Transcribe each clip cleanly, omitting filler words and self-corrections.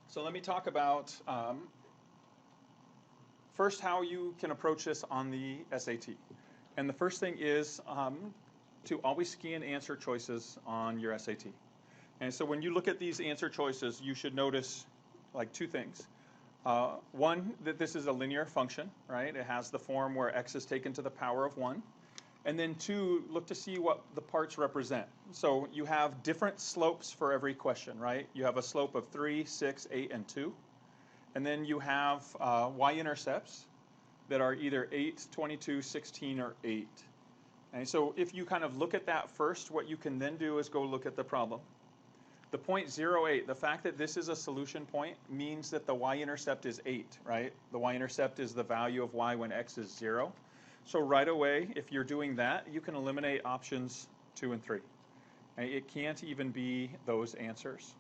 So let me talk about first how you can approach this on the SAT. And the first thing is to always scan answer choices on your SAT. And so when you look at these answer choices, you should notice like two things. One, that this is a linear function, right? It has the form where x is taken to the power of 1. And then two, look to see what the parts represent. So you have different slopes for every question, right? You have a slope of 3, 6, 8, and 2. And then you have y-intercepts that are either 8, 22, 16, or 8. And so if you kind of look at that first, what you can then do is go look at the problem. The point 0.08, the fact that this is a solution point means that the y-intercept is 8, right? The y-intercept is the value of y when x is 0. So right away, if you're doing that, you can eliminate options 2 and 3. And it can't even be those answers.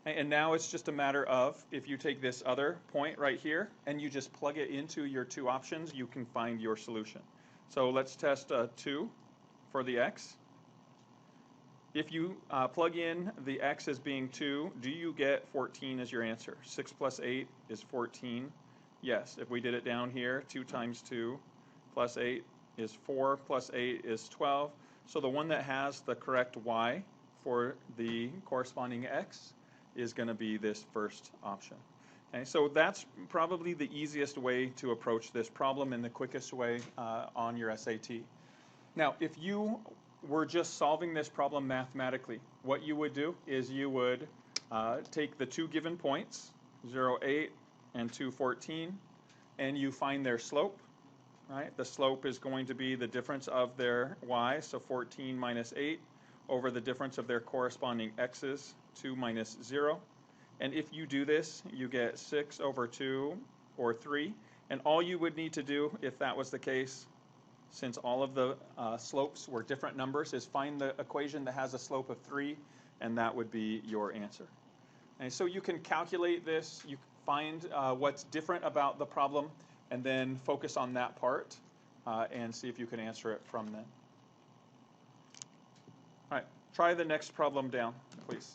And now it's just a matter of, if you take this other point right here and you just plug it into your two options, you can find your solution. So let's test 2 for the x. If you plug in the x as being 2, do you get 14 as your answer? 6 plus 8 is 14. Yes. If we did it down here, 2 times 2 plus 8 is 4, plus 8 is 12. So the one that has the correct y for the corresponding x is going to be this first option. Okay, so that's probably the easiest way to approach this problem and the quickest way on your SAT. Now, if you were just solving this problem mathematically, what you would do is you would take the two given points, 0.8 and 2.14, and you find their slope. Right? The slope is going to be the difference of their y, so 14 minus 8, over the difference of their corresponding x's, 2 minus 0. And if you do this, you get 6 over 2, or 3. And all you would need to do, if that was the case, since all of the slopes were different numbers, is find the equation that has a slope of 3, and that would be your answer. And so you can calculate this, you find what's different about the problem, and then focus on that part and see if you can answer it from then. All right, try the next problem down, please.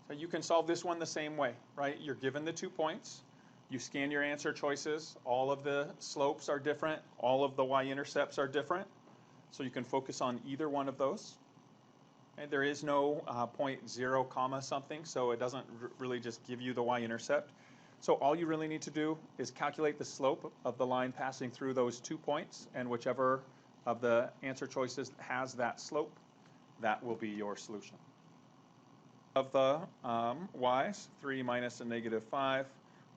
So you can solve this one the same way, right? You're given the 2 points. You scan your answer choices. All of the slopes are different. All of the y-intercepts are different. So you can focus on either one of those. And there is no point 0 comma something, so it doesn't really just give you the y-intercept. So all you really need to do is calculate the slope of the line passing through those 2 points, and whichever of the answer choices has that slope, that will be your solution. Of the y's, 3 minus a negative 5,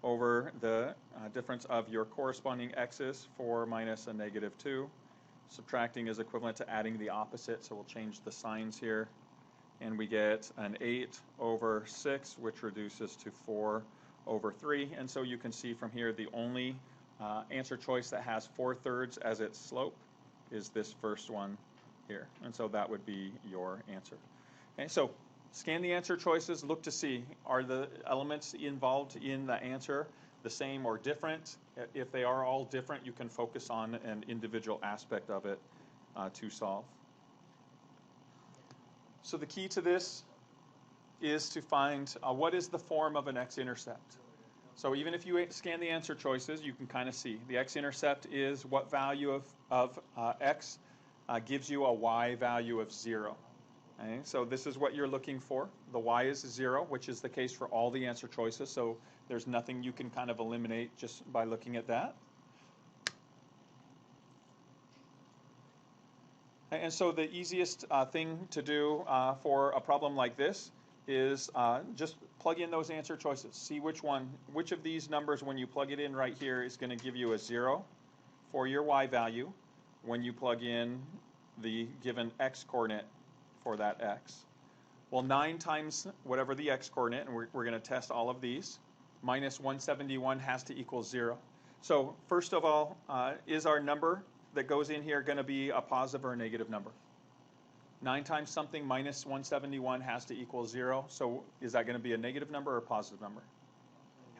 over the difference of your corresponding x's, 4 minus a negative 2. Subtracting is equivalent to adding the opposite, so we'll change the signs here. And we get an 8 over 6, which reduces to 4 over 3. And so you can see from here the only answer choice that has 4/3 as its slope is this first one here. And so that would be your answer. Okay, so scan the answer choices, look to see, are the elements involved in the answer the same or different? If they are all different, you can focus on an individual aspect of it to solve. So the key to this is to find what is the form of an x-intercept. So even if you scan the answer choices, you can kind of see the x-intercept is what value of x gives you a y value of 0. Okay, so this is what you're looking for. The y is 0, which is the case for all the answer choices. So there's nothing you can kind of eliminate just by looking at that. And so the easiest thing to do for a problem like this is just plug in those answer choices. See which of these numbers, when you plug it in right here, is going to give you a 0 for your y value when you plug in the given x coordinate for that x. Well, 9 times whatever the x coordinate, and we're going to test all of these, minus 171 has to equal 0. So first of all, is our number that goes in here going to be a positive or a negative number? 9 times something minus 171 has to equal 0. So is that going to be a negative number or a positive number?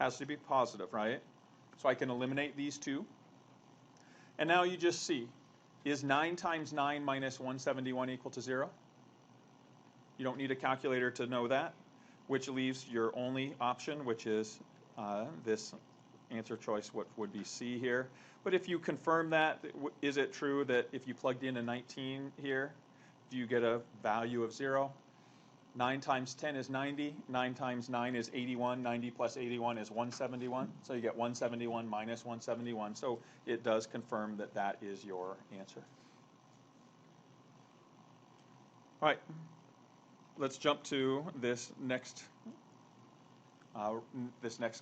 Has to be positive, right? So I can eliminate these two. And now you just see, is 9 times 9 minus 171 equal to 0? You don't need a calculator to know that, which leaves your only option, which is this answer choice, what would be C here. But if you confirm that, is it true that if you plugged in a 19 here, do you get a value of 0? 9 times 10 is 90. 9 times 9 is 81. 90 plus 81 is 171. So you get 171 minus 171. So it does confirm that that is your answer. All right. Let's jump to this next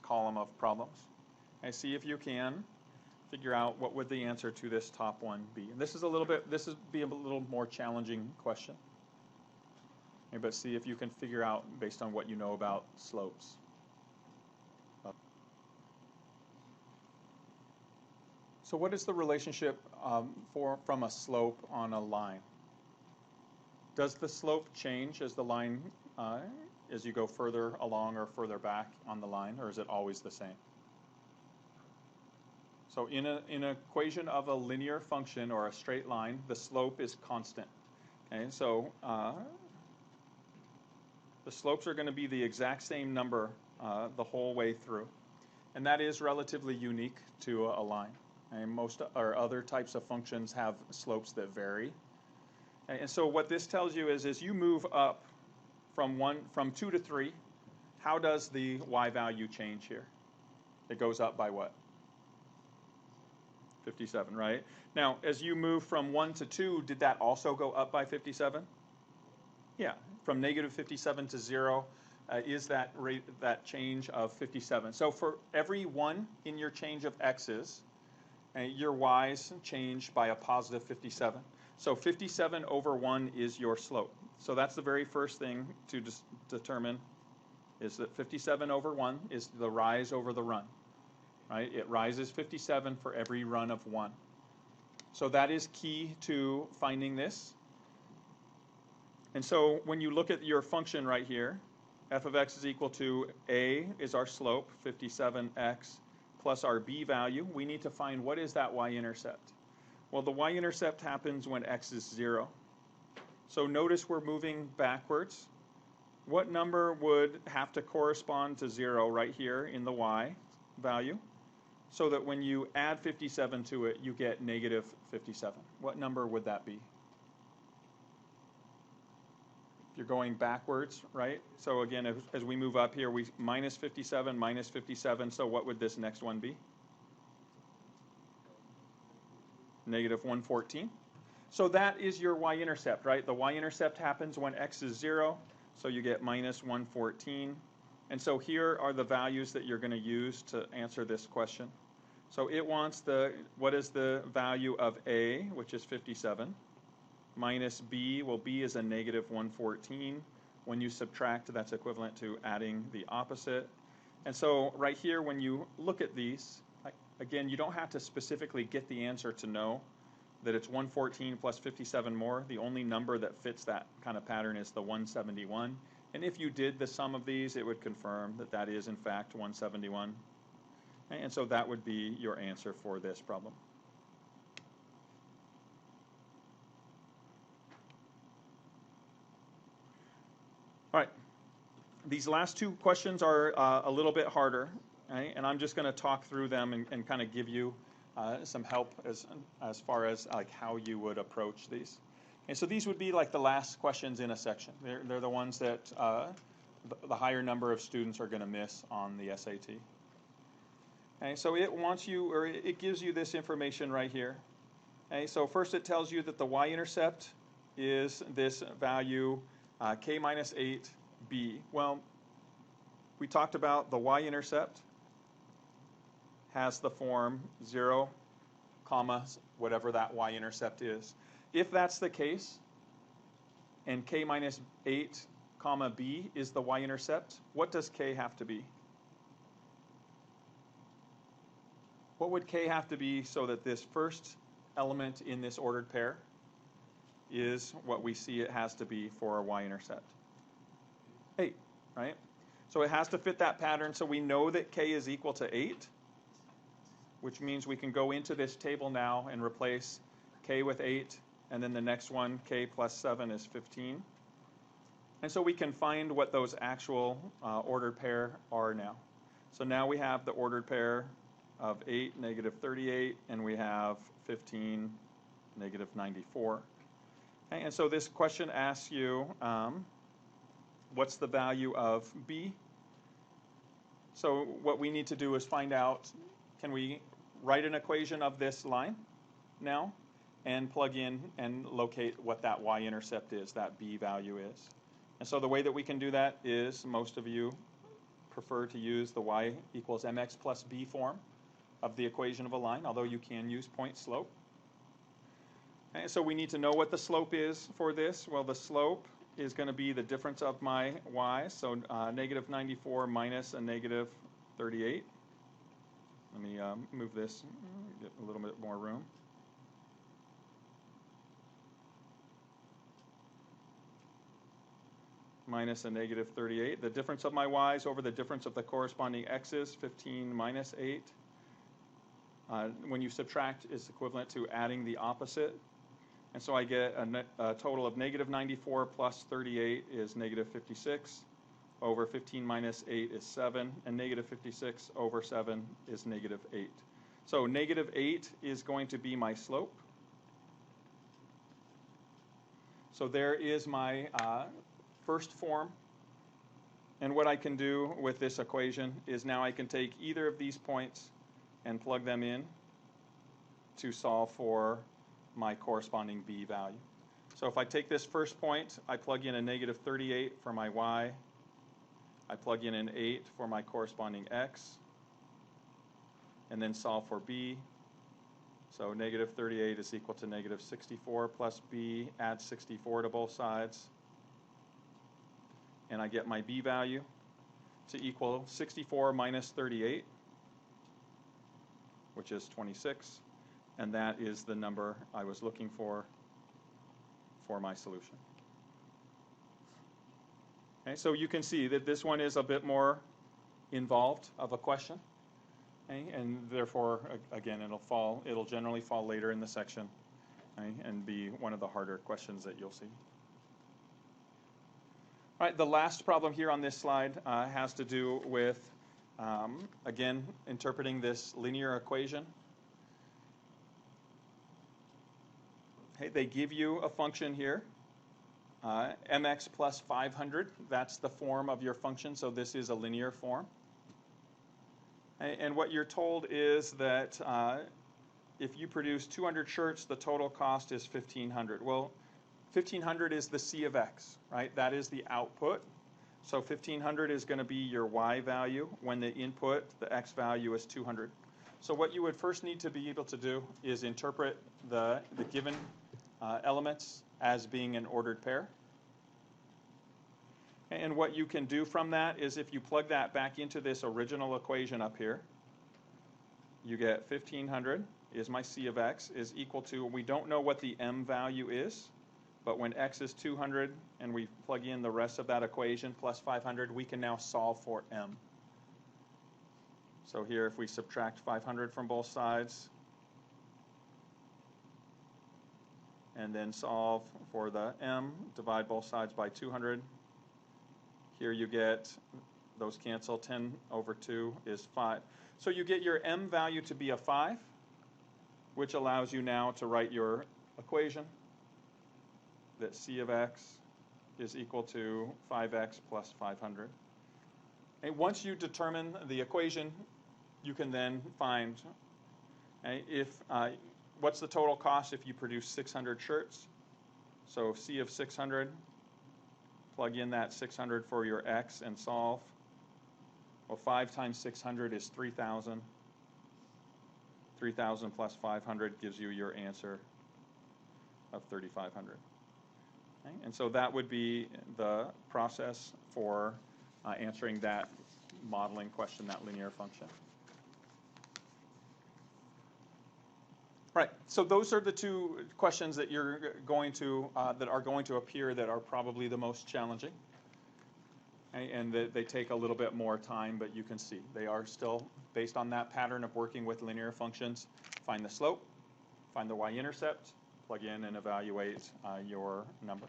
column of problems. And see if you can figure out what would the answer to this top one be. And this is a little more challenging question. Okay, but see if you can figure out based on what you know about slopes. So what is the relationship from a slope on a line? Does the slope change as the line, as you go further along or further back on the line, or is it always the same? So in an equation of a linear function or a straight line, the slope is constant. Okay, so the slopes are going to be the exact same number the whole way through. And that is relatively unique to a line. And most or other types of functions have slopes that vary. And so what this tells you is as you move up from 2 to 3, how does the y value change here? It goes up by what? 57, right? Now, as you move from 1 to 2, did that also go up by 57? Yeah, from negative 57 to 0 is that change of 57. So for every 1 in your change of x's, your y's change by a positive 57. So 57 over 1 is your slope. So that's the very first thing to determine, is that 57 over 1 is the rise over the run. Right? It rises 57 for every run of 1. So that is key to finding this. And so when you look at your function right here, f of x is equal to a is our slope, 57x, plus our b value. We need to find what is that y-intercept. Well, the y-intercept happens when x is 0. So notice we're moving backwards. What number would have to correspond to 0 right here in the y value? So that when you add 57 to it, you get negative 57. What number would that be? If you're going backwards, right? So again, as we move up here, we minus 57, minus 57. So what would this next one be? Negative 114. So that is your y-intercept, right? The y-intercept happens when x is 0. So you get minus 114. And so here are the values that you're going to use to answer this question. So it wants what is the value of a, which is 57, minus b, well, b is a negative 114. When you subtract, that's equivalent to adding the opposite. And so right here, when you look at these, again, you don't have to specifically get the answer to know that it's 114 plus 57 more. The only number that fits that kind of pattern is the 171. And if you did the sum of these, it would confirm that that is, in fact, 171. And so that would be your answer for this problem. All right. These last two questions are a little bit harder, right? And I'm just going to talk through them and kind of give you some help as far as like how you would approach these. And so these would be like the last questions in a section. They're the ones that the higher number of students are going to miss on the SAT. Okay, so it wants you, or it gives you this information right here. Okay, so first it tells you that the y-intercept is this value k minus 8b. Well, we talked about the y-intercept has the form 0, comma, whatever that y-intercept is. If that's the case, and k minus 8, comma, b is the y-intercept, what does k have to be? What would k have to be so that this first element in this ordered pair is what we see it has to be for a y-intercept? 8, right? So it has to fit that pattern, so we know that k is equal to 8, which means we can go into this table now and replace k with 8, and then the next one, k plus 7 is 15. And so we can find what those actual ordered pair are now. So now we have the ordered pair of 8, negative 38, and we have 15, negative 94. Okay, and so this question asks you, what's the value of b? So what we need to do is find out, can we write an equation of this line now and plug in and locate what that y-intercept is, that b value is. And so the way that we can do that is, most of you prefer to use the y equals mx plus b form of the equation of a line, although you can use point slope. Okay, so we need to know what the slope is for this. Well, the slope is going to be the difference of my y, so negative 94 minus a negative 38. Let me move this, get a little bit more room. Minus a negative 38. The difference of my y's over the difference of the corresponding x's, 15 minus 8. When you subtract, is equivalent to adding the opposite. And so I get a total of negative 94 plus 38 is negative 56. Over 15 minus 8 is 7. And negative 56 over 7 is negative 8. So negative 8 is going to be my slope. So there is my first form. And what I can do with this equation is now I can take either of these points and plug them in to solve for my corresponding b value. So if I take this first point, I plug in a negative 38 for my y. I plug in an 8 for my corresponding x, and then solve for b. So negative 38 is equal to negative 64 plus b, add 64 to both sides. And I get my b value to equal 64 minus 38, which is 26. And that is the number I was looking for my solution. Okay, so you can see that this one is a bit more involved of a question. Okay, and therefore, again, it'll generally fall later in the section, okay, and be one of the harder questions that you'll see. All right, the last problem here on this slide has to do with, again, interpreting this linear equation. Okay, they give you a function here, mx plus 500. That's the form of your function, so this is a linear form. And what you're told is that if you produce 200 shirts, the total cost is 1,500. Well, 1,500 is the C of x, right? That is the output. So 1,500 is going to be your y value when the input, the x value, is 200. So what you would first need to be able to do is interpret the given elements as being an ordered pair. And what you can do from that is, if you plug that back into this original equation up here, you get 1,500 is my C of x is equal to, we don't know what the m value is, but when x is 200 and we plug in the rest of that equation plus 500, we can now solve for m. So here, if we subtract 500 from both sides, and then solve for the m, divide both sides by 200. Here you get, those cancel, 10 over 2 is 5. So you get your m value to be a 5, which allows you now to write your equation that C of x is equal to 5x plus 500. And once you determine the equation, you can then find what's the total cost if you produce 600 shirts. So C of 600, plug in that 600 for your x and solve. Well, 5 times 600 is 3,000. 3,000 plus 500 gives you your answer of 3,500. Okay? And so that would be the process for answering that modeling question, that linear function. Right. So those are the two questions that you're going to that are going to appear that are probably the most challenging, okay? And they take a little bit more time, but you can see they are still based on that pattern of working with linear functions. Find the slope, find the y-intercept, plug in and evaluate your numbers.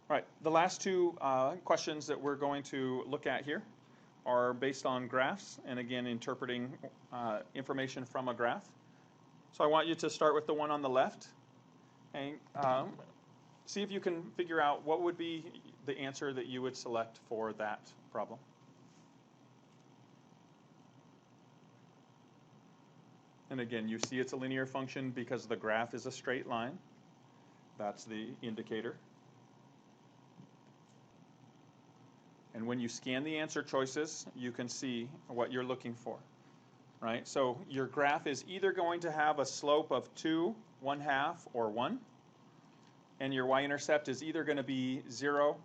All right, the last two questions that we're going to look at here are based on graphs, and again, interpreting information from a graph. So I want you to start with the one on the left, and see if you can figure out what would be the answer that you would select for that problem. And again, you see it's a linear function because the graph is a straight line. That's the indicator. And when you scan the answer choices, you can see what you're looking for, right? So your graph is either going to have a slope of 2, 1/2, or 1. And your y-intercept is either going to be 0,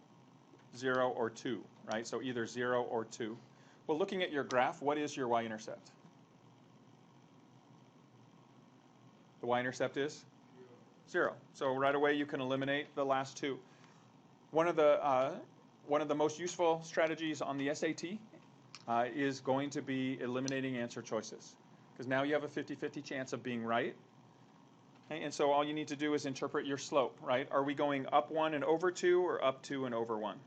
0, or 2, right? So either 0 or 2. Well, looking at your graph, what is your y-intercept? The y-intercept is 0. So right away you can eliminate the last two. One of the most useful strategies on the SAT is going to be eliminating answer choices, because now you have a 50-50 chance of being right. Okay, and so all you need to do is interpret your slope, right? Are we going up 1 and over 2 or up 2 and over 1?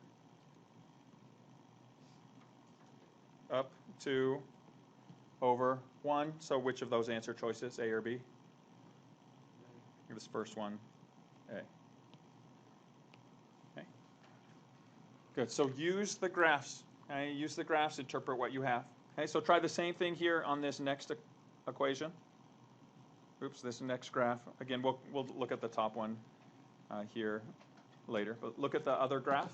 Up 2 over 1. So which of those answer choices, A or B? This first one, A. Okay. Good. So use the graphs. Okay? Use the graphs to interpret what you have. Okay. So try the same thing here on this next equation. Oops, this next graph. Again, we'll look at the top one here later. But look at the other graph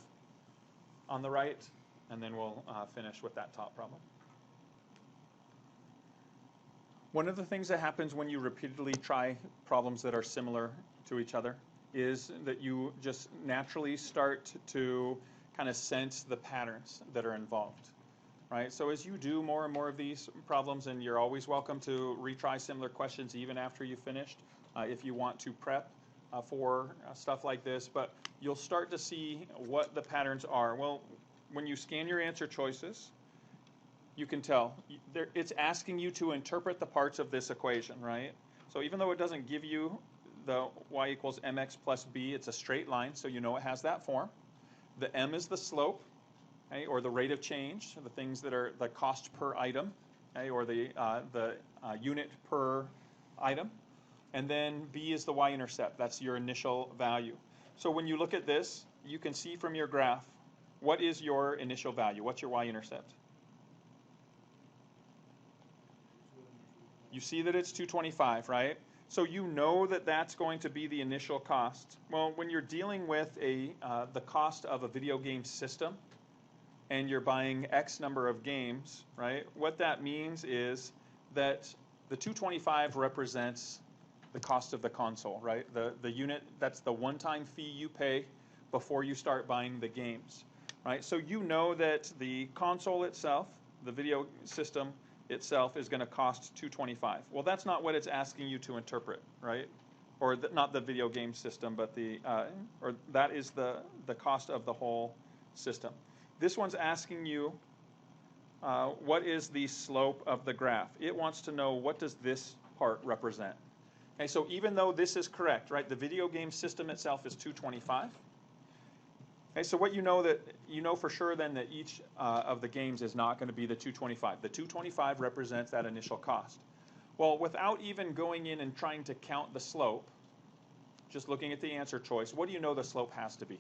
on the right, and then we'll finish with that top problem. One of the things that happens when you repeatedly try problems that are similar to each other is that you just naturally start to kind of sense the patterns that are involved, right? So as you do more and more of these problems, and you're always welcome to retry similar questions even after you've finished if you want to prep for stuff like this, but you'll start to see what the patterns are. Well, when you scan your answer choices, you can tell it's asking you to interpret the parts of this equation, right? So even though it doesn't give you the y equals mx plus b, it's a straight line, so you know it has that form. The m is the slope, okay, or the rate of change, the things that are the cost per item, okay, or the unit per item. And then b is the y-intercept. That's your initial value. So when you look at this, you can see from your graph, what is your initial value? What's your y-intercept? You see that it's 225, right? So you know that that's going to be the initial cost. Well, when you're dealing with the cost of a video game system, and you're buying X number of games, right? What that means is that the 225 represents the cost of the console, right? The unit, that's the one-time fee you pay before you start buying the games, right? So you know that the console itself, the video system itself, is going to cost $225. Well, that's not what it's asking you to interpret, right? Or not the video game system, but or that is the cost of the whole system. This one's asking you what is the slope of the graph. It wants to know, what does this part represent? Okay, so even though this is correct, right? The video game system itself is $225. Okay, so what you know for sure then that each of the games is not going to be the 225. The 225 represents that initial cost. Well, without even going in and trying to count the slope, just looking at the answer choice, what do you know the slope has to be?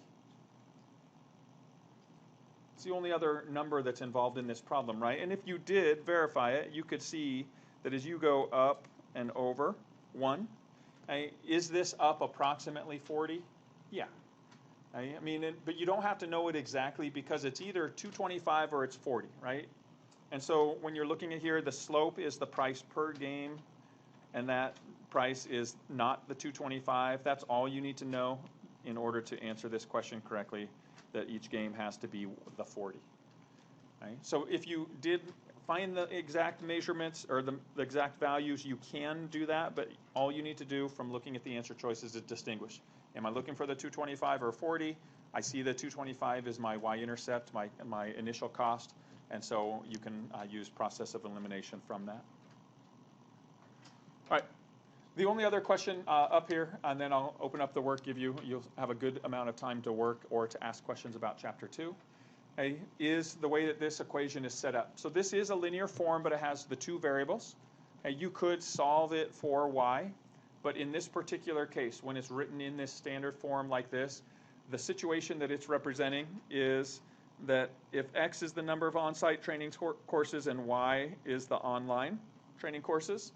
It's the only other number that's involved in this problem, right? And if you did verify it, you could see that as you go up and over 1, is this up approximately 40? Yeah. I mean, but you don't have to know it exactly, because it's either 225 or it's 40, right? And so when you're looking at here, the slope is the price per game, and that price is not the 225. That's all you need to know in order to answer this question correctly, that each game has to be the 40. Right? So if you did find the exact measurements or the exact values, you can do that, but all you need to do from looking at the answer choices is distinguish. Am I looking for the 225 or 40? I see the 225 is my y-intercept, my initial cost, and so you can use process of elimination from that. All right. The only other question up here, and then I'll open up the work, you'll have a good amount of time to work or to ask questions about Chapter 2, is the way that this equation is set up. So this is a linear form, but it has the two variables. You could solve it for y, but in this particular case, when it's written in this standard form like this, the situation that it's representing is that if x is the number of on-site training courses and y is the online training courses,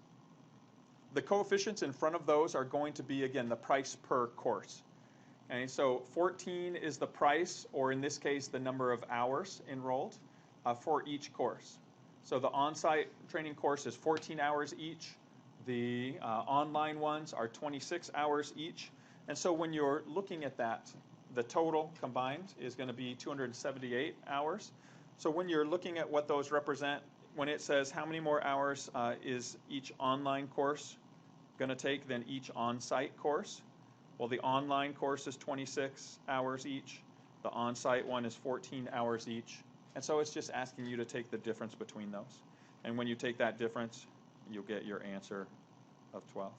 the coefficients in front of those are going to be, again, the price per course. Okay, so 14 is the price, or in this case, the number of hours enrolled for each course. So the on-site training course is 14 hours each. The online ones are 26 hours each. And so when you're looking at that, the total combined is going to be 278 hours. So when you're looking at what those represent, when it says how many more hours is each online course going to take than each on-site course, well, the online course is 26 hours each. The on-site one is 14 hours each. And so it's just asking you to take the difference between those. And when you take that difference, you'll get your answer of 12.